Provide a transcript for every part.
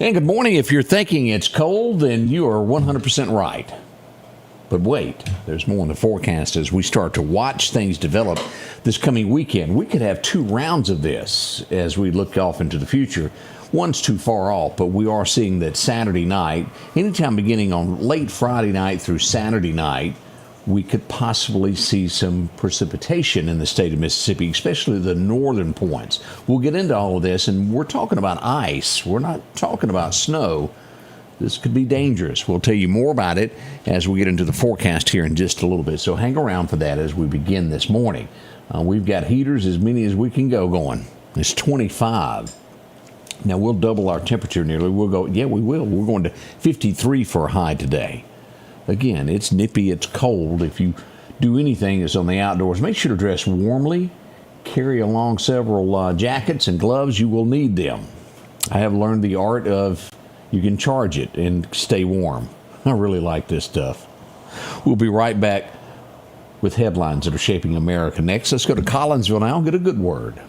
And good morning. If you're thinking it's cold, then you are 100% right. But wait, there's more in the forecast as we start to watch things develop this coming weekend. We could have 2 rounds of this as we look off into the future. One's too far off, but we are seeing that Saturday night, anytime beginning on late Friday night through Saturday night, we could possibly see some precipitation in the state of Mississippi, especially the northern points. We'll get into all of this, and we're talking about ice. We're not talking about snow. This could be dangerous. We'll tell you more about it as we get into the forecast here in just a little bit. So hang around for that as we begin this morning. We've got heaters, as many as we can go going. It's 25. Now, we'll double our temperature nearly. We'll go, yeah, we will. We're going to 53 for a high today. Again, it's nippy, it's cold. If you do anything that's on the outdoors, make sure to dress warmly. Carry along several jackets and gloves. You will need them. I have learned the art of you can charge it and stay warm. I really like this stuff. We'll be right back with headlines that are shaping America next. Let's go to Collinsville now and get a good word.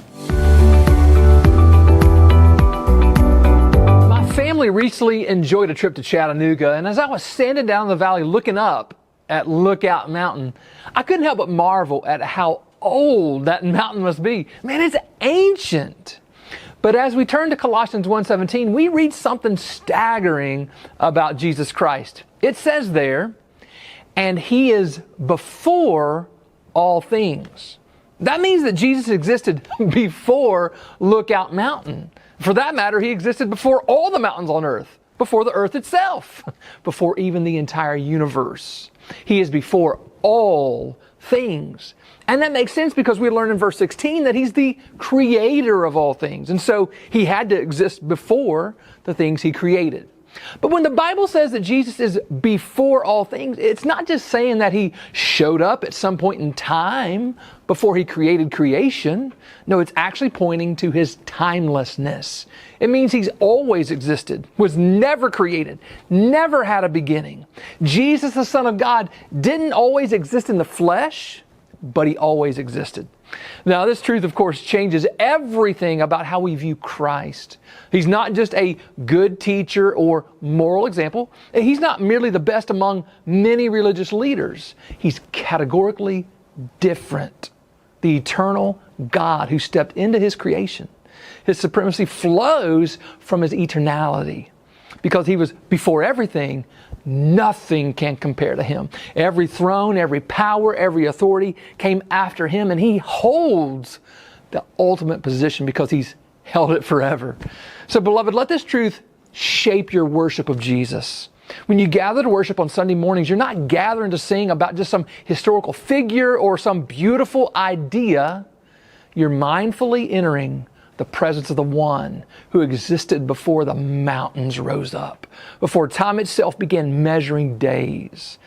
Family recently enjoyed a trip to Chattanooga, and as I was standing down the valley looking up at Lookout Mountain, I couldn't help but marvel at how old that mountain must be. Man, it's ancient. But as we turn to Colossians 1:17, we read something staggering about Jesus Christ. It says there, and He is before all things. That means that Jesus existed before Lookout Mountain. For that matter, He existed before all the mountains on earth, before the earth itself, before even the entire universe. He is before all things. And that makes sense because we learn in verse 16 that He's the creator of all things. And so He had to exist before the things He created. But when the Bible says that Jesus is before all things, it's not just saying that He showed up at some point in time before He created creation. No, it's actually pointing to His timelessness. It means He's always existed, was never created, never had a beginning. Jesus, the Son of God, didn't always exist in the flesh, but He always existed. Now, this truth, of course, changes everything about how we view Christ. He's not just a good teacher or moral example. He's not merely the best among many religious leaders. He's categorically different. The eternal God who stepped into His creation. His supremacy flows from His eternality. Because He was before everything, nothing can compare to Him. Every throne, every power, every authority came after Him, and He holds the ultimate position because He's held it forever. So, beloved, let this truth shape your worship of Jesus. When you gather to worship on Sunday mornings, you're not gathering to sing about just some historical figure or some beautiful idea. You're mindfully entering the presence of the One who existed before the mountains rose up, before time itself began measuring days.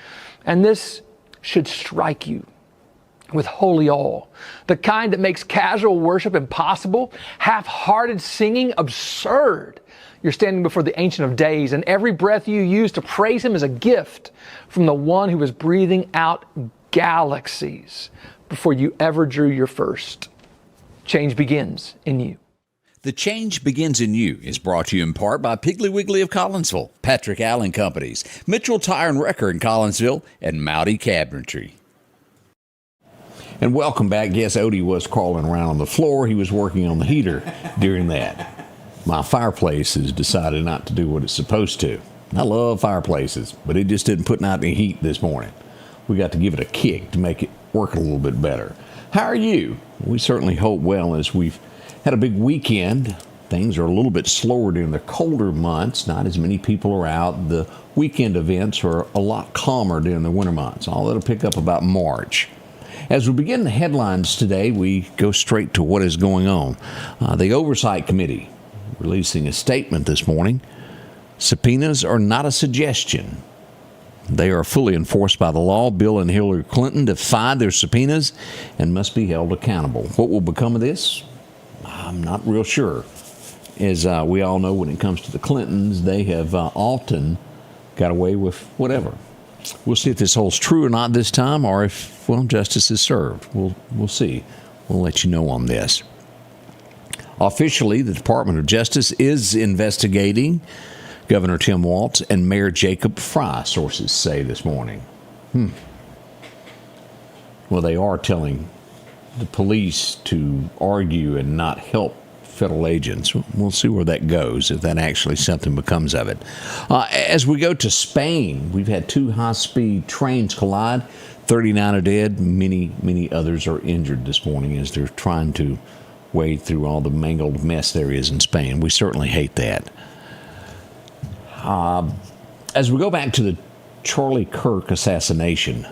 And this should strike you with holy awe, the kind that makes casual worship impossible, half-hearted singing absurd. You're standing before the Ancient of Days, and every breath you use to praise Him is a gift from the One who was breathing out galaxies before you ever drew your first. Change begins in you. The Change Begins in You is brought to you in part by Piggly Wiggly of Collinsville, Patrick Allen Companies, Mitchell Tire and Wrecker in Collinsville, and Mowdy Cabinetry. And welcome back. Yes, Odie was crawling around on the floor. He was working on the heater during that. My fireplace has decided not to do what it's supposed to. I love fireplaces, but it just didn't put out any heat this morning. We got to give it a kick to make it work a little bit better. How are you? We certainly hope well as we've had a big weekend. Things are a little bit slower during the colder months. Not as many people are out. The weekend events are a lot calmer during the winter months. All that'll pick up about March. As we begin the headlines today, we go straight to what is going on. The Oversight Committee releasing a statement this morning. Subpoenas are not a suggestion. They are fully enforced by the law. Bill and Hillary Clinton defied their subpoenas and must be held accountable. What will become of this? I'm not real sure. As we all know, when it comes to the Clintons, they have often got away with whatever. We'll see if this holds true or not this time, or if, well, justice is served. We'll see. We'll let you know on this. Officially, the Department of Justice is investigating Governor Tim Walz and Mayor Jacob Fry, sources say this morning. Well, they are telling the police to argue and not help federal agents. We'll see where that goes, if that actually something becomes of it. As we go to Spain, we've had 2 high-speed trains collide. 39 are dead. Many others are injured this morning as they're trying to wade through all the mangled mess there is in Spain. We certainly hate that. As we go back to the Charlie Kirk assassination,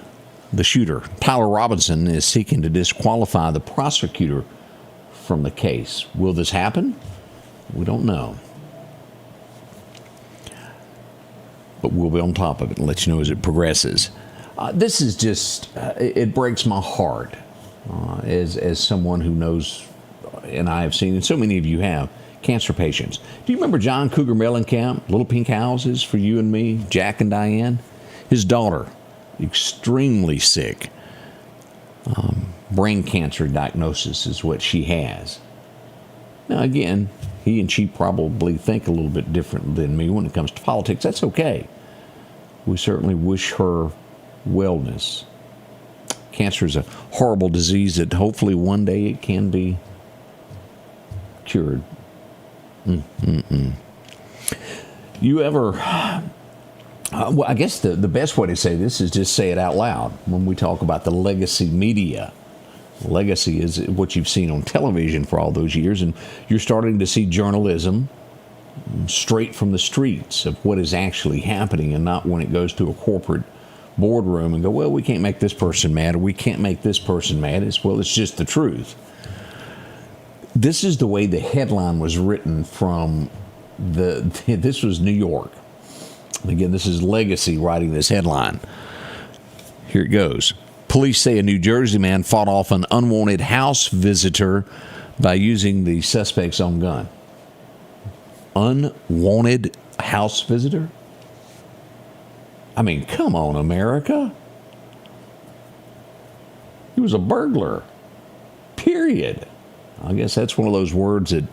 the shooter, Tyler Robinson, is seeking to disqualify the prosecutor from the case. Will this happen? We don't know. But we'll be on top of it and let you know as it progresses. This is just, it breaks my heart as someone who knows, and I have seen, and so many of you have, cancer patients. Do you remember John Cougar Mellencamp, Little Pink Houses for You and Me, Jack and Diane? His daughter, extremely sick. Brain cancer diagnosis is what she has. Now, again, he and she probably think a little bit different than me when it comes to politics. That's okay. We certainly wish her wellness. Cancer is a horrible disease that hopefully one day it can be cured. You ever... well, I guess the best way to say this is just say it out loud when we talk about the legacy media. Legacy is what you've seen on television for all those years, and you're starting to see journalism straight from the streets of what is actually happening, and not when it goes to a corporate boardroom and go, well, we can't make this person mad, or we can't make this person mad. It's just the truth. This is the way the headline was written from this was New York. Again, this is Legacy writing this headline. Here it goes. Police say a New Jersey man fought off an unwanted house visitor by using the suspect's own gun. Unwanted house visitor? I mean, come on, America. He was a burglar. Period. I guess that's one of those words that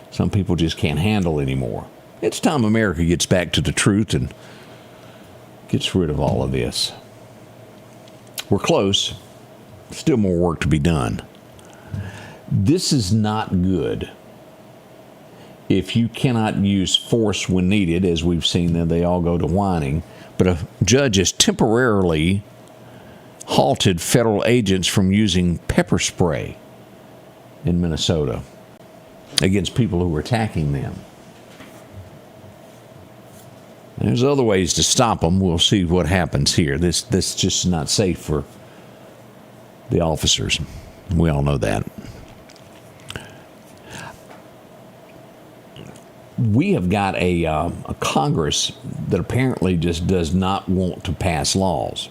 some people just can't handle anymore. It's time America gets back to the truth and gets rid of all of this. We're close. Still more work to be done. This is not good. If you cannot use force when needed, as we've seen, then they all go to whining. But a judge has temporarily halted federal agents from using pepper spray in Minnesota against people who were attacking them. There's other ways to stop them. We'll see what happens here. This just not safe for the officers. We all know that. We have got a Congress that apparently just does not want to pass laws.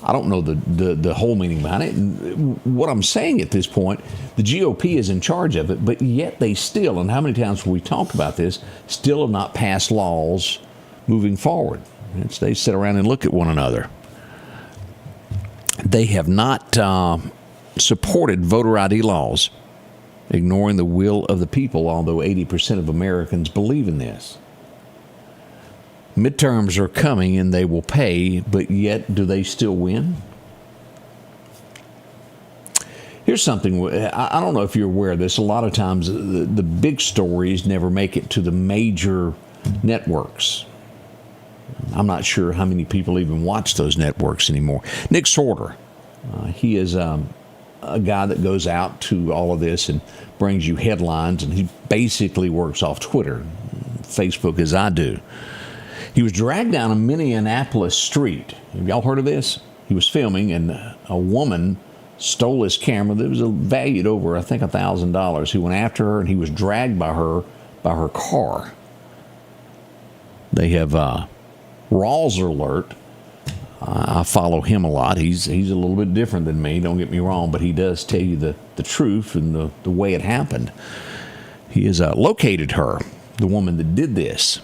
I don't know the whole meaning behind it. And what I'm saying at this point, the GOP is in charge of it, but yet they still, and how many times have we talked about this, still have not passed laws moving forward. They sit around and look at one another. They have not supported voter ID laws, ignoring the will of the people, although 80% of Americans believe in this. Midterms are coming and they will pay, but yet do they still win? Here's something, I don't know if you're aware of this, a lot of times the big stories never make it to the major networks. I'm not sure how many people even watch those networks anymore. Nick Sorter, he is a guy that goes out to all of this and brings you headlines, and he basically works off Twitter, Facebook, as I do. He was dragged down a Minneapolis street. Have y'all heard of this? He was filming, and a woman stole his camera that was valued over, I think, $1,000. He went after her, and he was dragged by her car. They have Rawls Alert. I follow him a lot. He's a little bit different than me, don't get me wrong, but he does tell you the truth and the way it happened. He has located her, the woman that did this.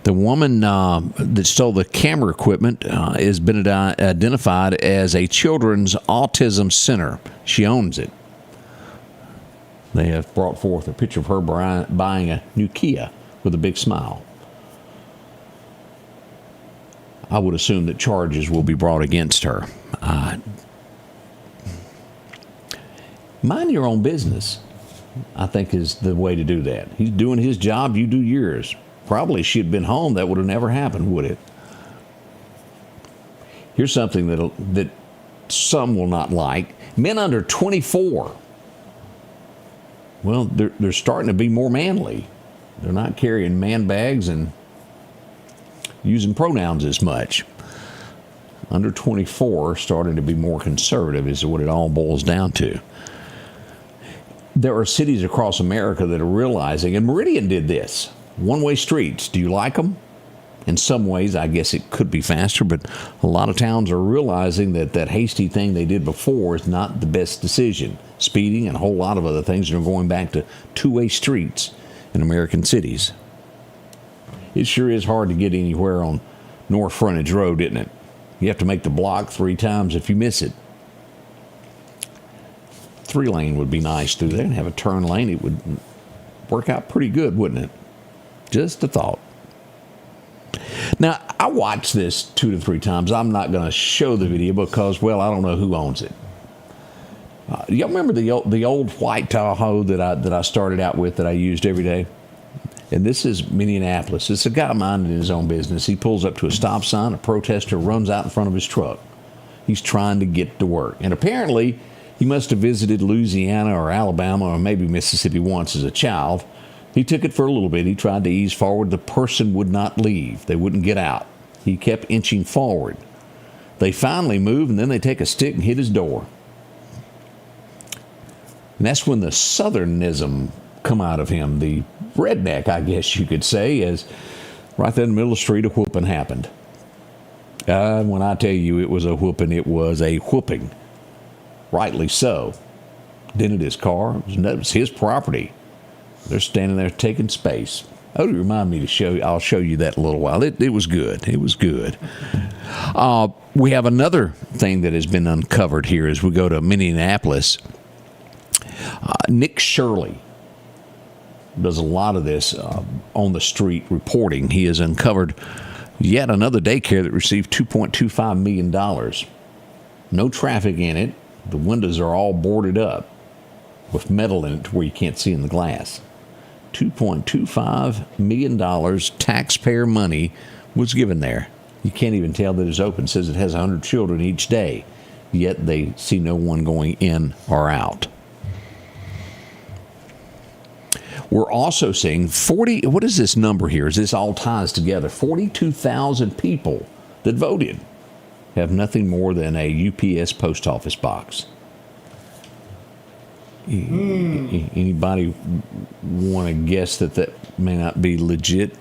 The woman that stole the camera equipment has been identified as a children's autism center. She owns it. They have brought forth a picture of her buying a new Kia with a big smile. I would assume that charges will be brought against her. Mind your own business, I think, is the way to do that. He's doing his job, you do yours. Probably if she had been home, that would have never happened, would it? Here's something that some will not like. Men under 24. Well, they're starting to be more manly. They're not carrying man bags and using pronouns as much. Under 24 starting to be more conservative is what it all boils down to. There are cities across America that are realizing, and Meridian did this, one-way streets. Do you like them? In some ways, I guess it could be faster, but a lot of towns are realizing that that hasty thing they did before is not the best decision. Speeding and a whole lot of other things are going back to two-way streets in American cities. It sure is hard to get anywhere on North Frontage Road, isn't it? You have to make the block 3 times if you miss it. 3-lane would be nice through there and have a turn lane. It would work out pretty good, wouldn't it? Just a thought. Now, I watched this 2 to 3 times. I'm not going to show the video because, well, I don't know who owns it. Y'all remember the old white Tahoe that I started out with that I used every day? And this is Minneapolis. It's a guy minding his own business. He pulls up to a stop sign. A protester runs out in front of his truck. He's trying to get to work. And apparently, he must have visited Louisiana or Alabama or maybe Mississippi once as a child. He took it for a little bit. He tried to ease forward. The person would not leave. They wouldn't get out. He kept inching forward. They finally move, and then they take a stick and hit his door. And that's when the southernism come out of him, the redneck, I guess you could say, as right there in the middle of the street, a whooping happened. When I tell you it was a whooping, it was a whooping. Rightly so. Dented his car. It was his property. They're standing there taking space. Oh, remind me to show you. I'll show you that in a little while. It was good. It was good. We have another thing that has been uncovered here as we go to Minneapolis. Nick Shirley does a lot of this on the street reporting. He has uncovered yet another daycare that received $2.25 million. No traffic in it. The windows are all boarded up with metal in it to where you can't see in the glass. $2.25 million taxpayer money was given there. You can't even tell that it's open. It says it has 100 children each day, yet they see no one going in or out. We're also seeing 40, what is this number here? As this all ties together, 42,000 people that voted have nothing more than a UPS post office box. Anybody want to guess that may not be legit?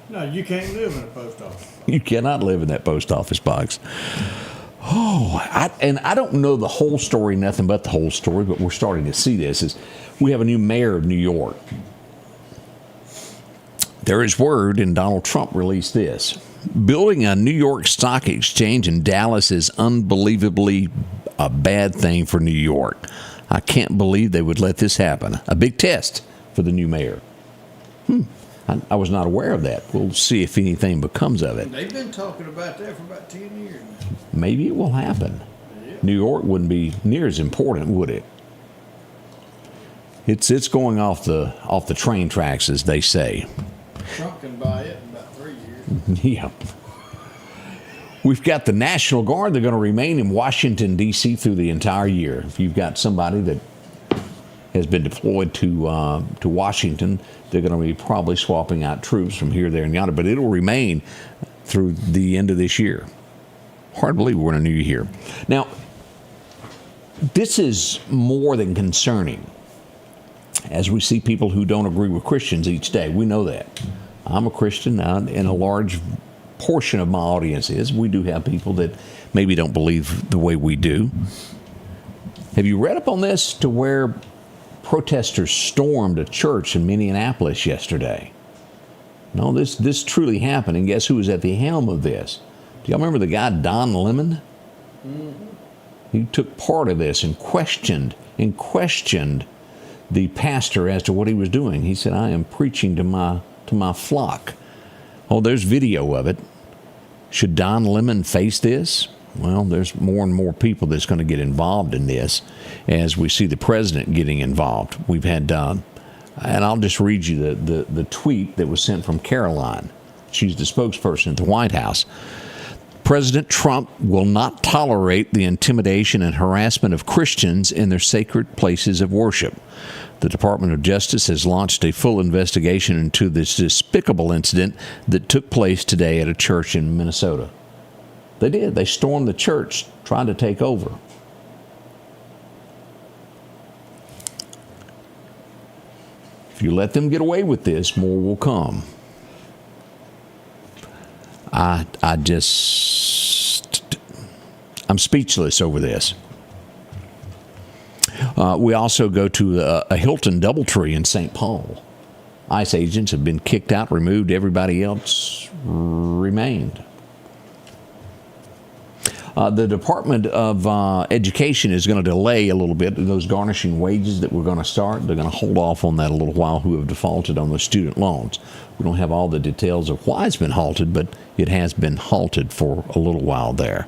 No, you can't live in a post office box. You cannot live in that post office box. Oh, I don't know the whole story, nothing but the whole story, but we're starting to see this. Is we have a new mayor of New York. There is word, and Donald Trump released this. Building a New York Stock Exchange in Dallas is unbelievably a bad thing for New York. I can't believe they would let this happen. A big test for the new mayor. I was not aware of that. We'll see if anything becomes of it. They've been talking about that for about 10 years now. Maybe it will happen. Yeah. New York wouldn't be near as important, would it? It's going off the train tracks, as they say. Trump can buy it in about 3 years. Yeah. We've got the National Guard. They're going to remain in Washington, D.C. through the entire year. If you've got somebody that has been deployed to Washington, they're going to be probably swapping out troops from here, there, and yonder. But it'll remain through the end of this year. Hard to believe we're in a new year. Now, this is more than concerning. As we see people who don't agree with Christians each day, we know that. I'm a Christian, and a large portion of my audience is. We do have people that maybe don't believe the way we do. Have you read up on this to where protesters stormed a church in Minneapolis yesterday? No, this truly happened, and guess who was at the helm of this? Do y'all remember the guy Don Lemon? Mm-hmm. He took part of this and questioned the pastor as to what he was doing. He said, I am preaching to my flock. Oh, there's video of it. Should Don Lemon face this? Well, there's more and more people that's going to get involved in this as we see the president getting involved. We've had, and I'll just read you the tweet that was sent from Caroline. She's the spokesperson at the White House. President Trump will not tolerate the intimidation and harassment of Christians in their sacred places of worship. The Department of Justice has launched a full investigation into this despicable incident that took place today at a church in Minnesota. They did. They stormed the church, trying to take over. If you let them get away with this, more will come. I'm speechless over this. We also go to a Hilton Doubletree in St. Paul. ICE agents have been kicked out, removed. Everybody else remained. The Department of Education is going to delay a little bit those garnishing wages that we're going to start. They're going to hold off on that a little while who have defaulted on those student loans. We don't have all the details of why it's been halted, but it has been halted for a little while there.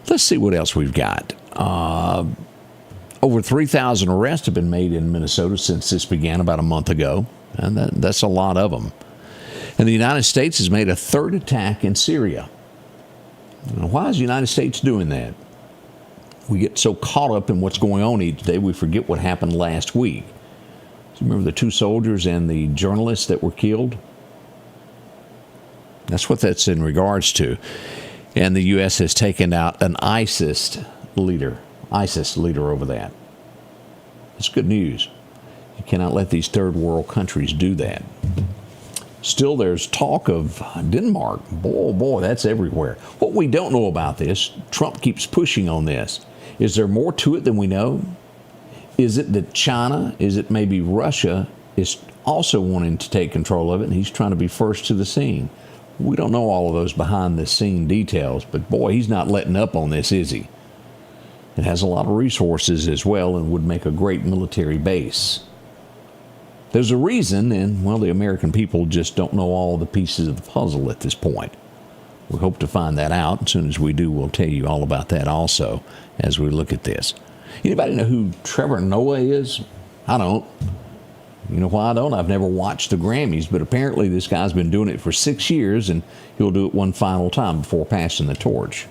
Let's see what else we've got. Over 3,000 arrests have been made in Minnesota since this began about a month ago, and that's a lot of them. And the United States has made a third attack in Syria. Now, why is the United States doing that? We get so caught up in what's going on each day, we forget what happened last week. Do you remember the 2 soldiers and the journalists that were killed? That's what that's in regards to. And the U.S. has taken out an ISIS leader over that. It's good news. You cannot let these third world countries do that. Still, there's talk of Denmark. Boy, that's everywhere. What we don't know about this, Trump keeps pushing on this. Is there more to it than we know? Is it that China, is it maybe Russia is also wanting to take control of it, and he's trying to be first to the scene? We don't know all of those behind-the-scene details, but boy, he's not letting up on this, is he? It has a lot of resources as well and would make a great military base. There's a reason, and, well, the American people just don't know all the pieces of the puzzle at this point. We hope to find that out. As soon as we do, we'll tell you all about that also as we look at this. Anybody know who Trevor Noah is? I don't. You know why I don't? I've never watched the Grammys, but apparently this guy's been doing it for 6 years, and he'll do it one final time before passing the torch.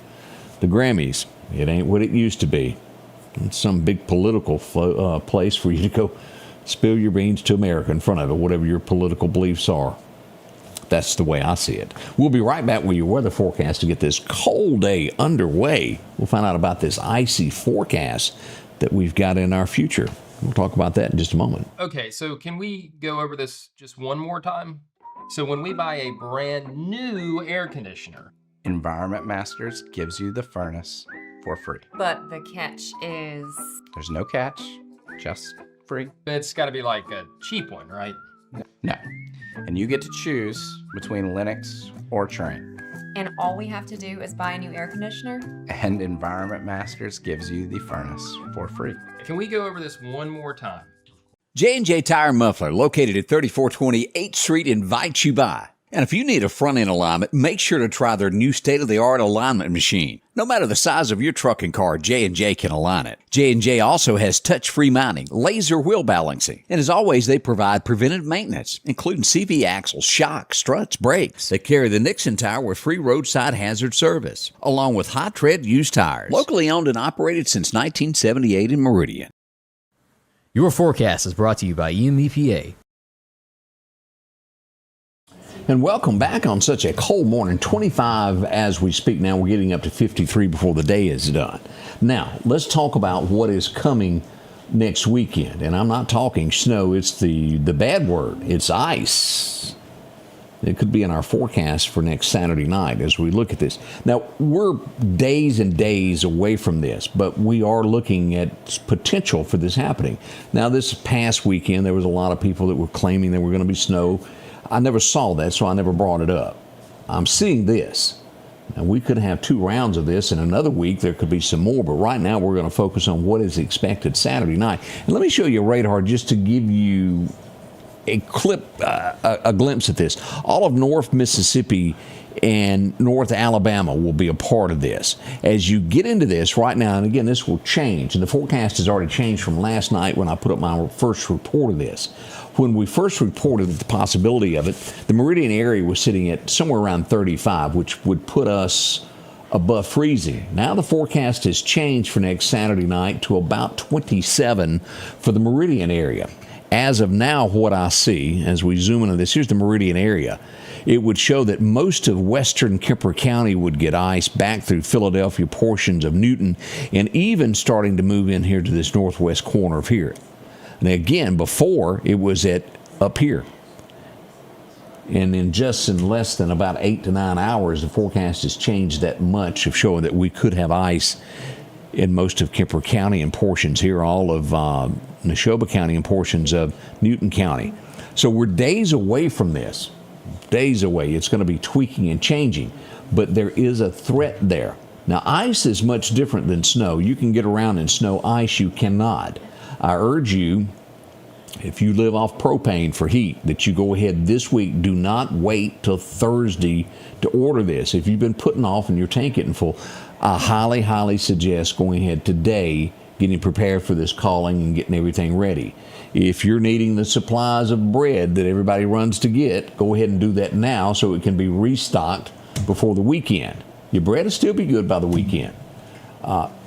The Grammys, it ain't what it used to be. It's some big political place for you to go spill your beans to America in front of it, whatever your political beliefs are. That's the way I see it. We'll be right back with your weather forecast to get this cold day underway. We'll find out about this icy forecast that we've got in our future. We'll talk about that in just a moment. Okay, so can we go over this just one more time? So when we buy a brand new air conditioner, Environment Masters gives you the furnace for free. But the catch is... There's no catch, just free. it's got to be like a cheap one, right? No. And you get to choose between Linux or Trane. And all we have to do is buy a new air conditioner? And Environment Masters gives you the furnace for free. Can we go over this one more time? J&J Tire and Muffler, located at 3420 8th Street, invites you by. And if you need a front-end alignment, make sure to try their new state-of-the-art alignment machine. No matter the size of your truck and car, J&J can align it. J&J also has touch-free mounting, laser wheel balancing, and as always, they provide preventive maintenance, including CV axles, shocks, struts, brakes. They carry the Nixon tire with free roadside hazard service, along with high-tread used tires. Locally owned and operated since 1978 in Meridian. Your forecast is brought to you by EMEPA. And welcome back on such a cold morning. 25 as we speak now. We're getting up to 53 before the day is done. Now, let's talk about what is coming next weekend. And I'm not talking snow. It's the bad word. It's ice. It could be in our forecast for next Saturday night as we look at this. Now, we're days and days away from this, but we are looking at potential for this happening. Now, this past weekend, there was a lot of people that were claiming there were going to be snow. I never saw that, so I never brought it up. I'm seeing this. Now, we could have 2 rounds of this. In another week, there could be some more. But right now, we're going to focus on what is expected Saturday night. And let me show you a radar just to give you a glimpse at this. All of North Mississippi and North Alabama will be a part of this. As you get into this right now, and again, this will change, and the forecast has already changed from last night when I put up my first report of this. When we first reported the possibility of it, the Meridian area was sitting at somewhere around 35, which would put us above freezing. Now the forecast has changed for next Saturday night to about 27 for the Meridian area. As of now, what I see, as we zoom into this, here's the Meridian area. It would show that most of western Kemper County would get ice back through Philadelphia, portions of Newton, and even starting to move in here to this northwest corner of here. And again, before it was at up here. And in less than about 8 to 9 hours, the forecast has changed that much of showing that we could have ice in most of Kemper County and portions here, all of Neshoba County and portions of Newton County. So we're days away from this. Days away. It's going to be tweaking and changing, but there is a threat there. Now, ice is much different than snow. You can get around in snow. Ice, you cannot. I urge you, if you live off propane for heat, that you go ahead this week. Do not wait till Thursday to order this. If you've been putting off and your tank getting full, I highly, highly suggest going ahead today, getting prepared for this calling and getting everything ready. If you're needing the supplies of bread that everybody runs to get, go ahead and do that now so it can be restocked before the weekend. Your bread will still be good by the weekend.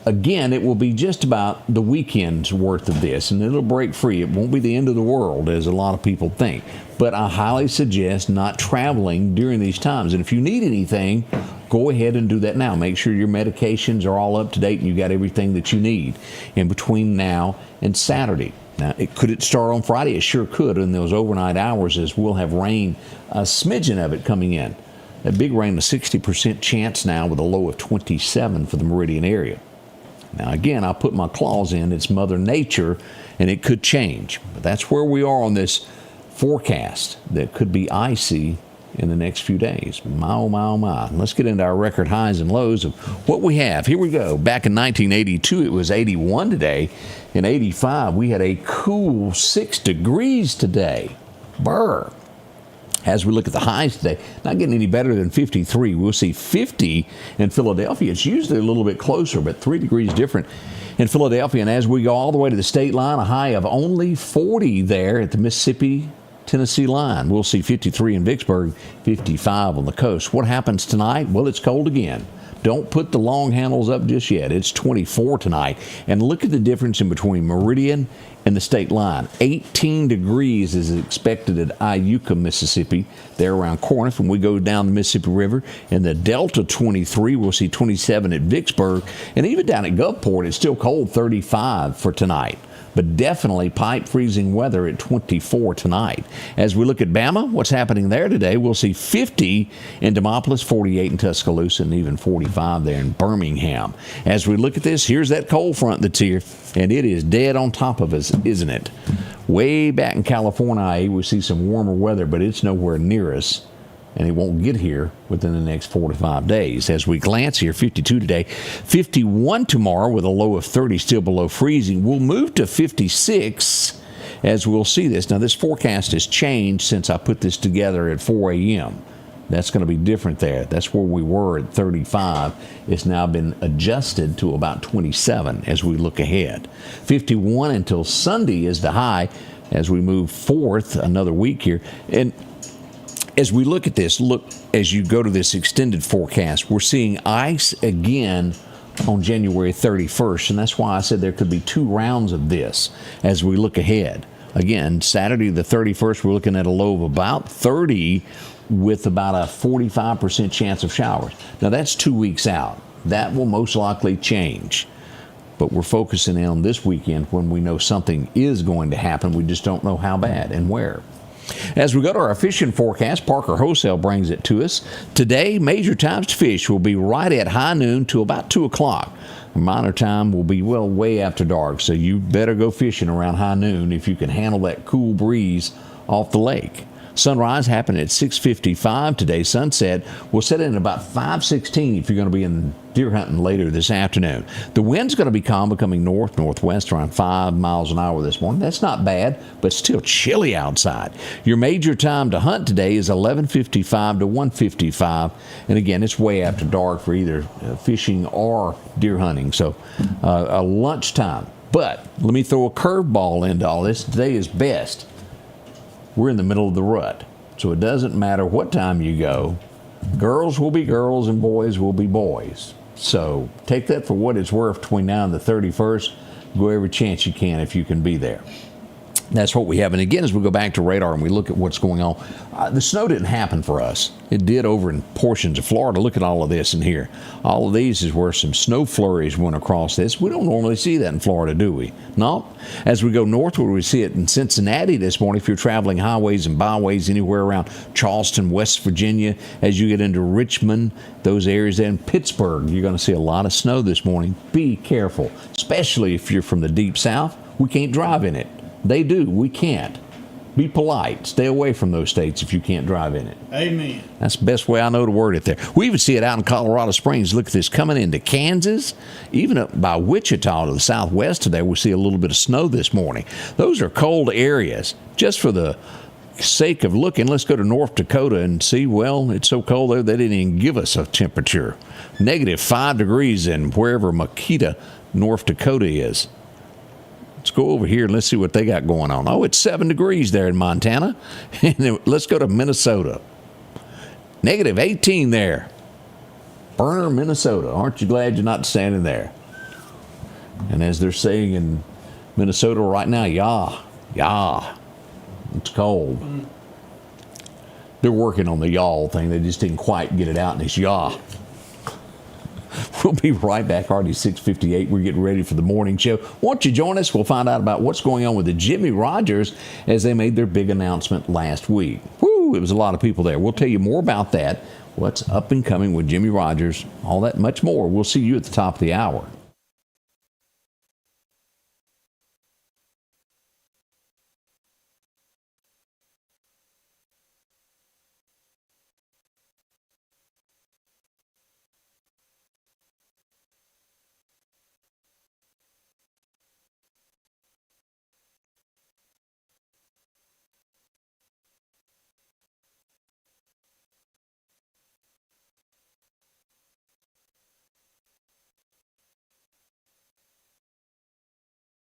Again, it will be just about the weekend's worth of this, and it'll break free. It won't be the end of the world, as a lot of people think. But I highly suggest not traveling during these times. And if you need anything, go ahead and do that now. Make sure your medications are all up to date and you got everything that you need in between now and Saturday. Now, could it start on Friday? It sure could in those overnight hours, as we'll have rain, a smidgen of it coming in. That big rain, a 60% chance now with a low of 27 for the Meridian area. Now, again, I put my claws in. It's Mother Nature, and it could change. But that's where we are on this forecast that could be icy in the next few days. My, oh, my, oh, my. Let's get into our record highs and lows of what we have. Here we go. Back in 1982, it was 81 today. In 85, we had a cool 6 degrees today. Brr. As we look at the highs today, not getting any better than 53. We'll see 50 in Philadelphia. It's usually a little bit closer, but 3 degrees different in Philadelphia. And as we go all the way to the state line, a high of only 40 there at the Mississippi-Tennessee line. We'll see 53 in Vicksburg, 55 on the coast. What happens tonight? Well, it's cold again. Don't put the long handles up just yet. It's 24 tonight. And look at the difference in between Meridian and the state line. 18 degrees is expected at Iuka, Mississippi. They're around Corinth when we go down the Mississippi River. In the Delta, 23. We'll see 27 at Vicksburg. And even down at Gulfport, it's still cold, 35 for tonight. But definitely pipe freezing weather at 24 tonight. As we look at Bama, what's happening there today, we'll see 50 in Demopolis, 48 in Tuscaloosa, and even 45 there in Birmingham. As we look at this, here's that cold front that's here, and it is dead on top of us, isn't it? Way back in California, we see some warmer weather, but it's nowhere near us. And it won't get here within the next 4 to 5 days. As we glance here, 52 today, 51 tomorrow with a low of 30, still below freezing. We'll move to 56 as we'll see this. Now, this forecast has changed since I put this together at 4 a.m. That's going to be different there. That's where we were at 35. It's now been adjusted to about 27 as we look ahead. 51 until Sunday is the high as we move forth another week here. And as we look at this, as you go to this extended forecast, we're seeing ice again on January 31st, and that's why I said there could be 2 rounds of this as we look ahead. Again, Saturday the 31st, we're looking at a low of about 30 with about a 45% chance of showers. Now, that's 2 weeks out. That will most likely change. But we're focusing in on this weekend when we know something is going to happen. We just don't know how bad and where. As we go to our fishing forecast, Parker Wholesale brings it to us. Today, major times to fish will be right at high noon to about 2 o'clock. Minor time will be, well, way after dark, so you better go fishing around high noon if you can handle that cool breeze off the lake. Sunrise happened at 6:55 today. Sunset will set in at about 5:16 if you're going to be in deer hunting later this afternoon. The wind's going to be calm, becoming northwest around 5 miles an hour this morning. That's not bad, but still chilly outside. Your major time to hunt today is 11:55 to 1:55, and again, it's way after dark for either fishing or deer hunting. So, a lunchtime. But let me throw a curveball into all this. Today is best. We're in the middle of the rut, so it doesn't matter what time you go. Girls will be girls and boys will be boys. So take that for what it's worth between now and the 31st. Go every chance you can if you can be there. That's what we have. And again, as we go back to radar and we look at what's going on, the snow didn't happen for us. It did over in portions of Florida. Look at all of this in here. All of these is where some snow flurries went across this. We don't normally see that in Florida, do we? No. As we go northward, we see it in Cincinnati this morning. If you're traveling highways and byways anywhere around Charleston, West Virginia, as you get into Richmond, those areas, in Pittsburgh, you're going to see a lot of snow this morning. Be careful, especially if you're from the deep south. We can't drive in it. They do. We can't. Be polite. Stay away from those states if you can't drive in it. Amen. That's the best way I know to word it there. We even see it out in Colorado Springs. Look at this coming into Kansas. Even up by Wichita to the southwest today, we see a little bit of snow this morning. Those are cold areas. Just for the sake of looking, let's go to North Dakota and see, well, it's so cold there they didn't even give us a temperature. -5 degrees in wherever Makita, North Dakota is. Let's go over here and let's see what they got going on. Oh, it's 7 degrees there in Montana. And let's go to Minnesota. -18 there. Burner, Minnesota. Aren't you glad you're not standing there? And as they're saying in Minnesota right now, yah. It's cold. They're working on the y'all thing. They just didn't quite get it out, and it's yah. We'll be right back. Already 6:58. We're getting ready for the morning show. Won't you join us? We'll find out about what's going on with the Jimmy Rogers as they made their big announcement last week. Woo! It was a lot of people there. We'll tell you more about that, what's up and coming with Jimmy Rogers, all that much more. We'll see you at the top of the hour.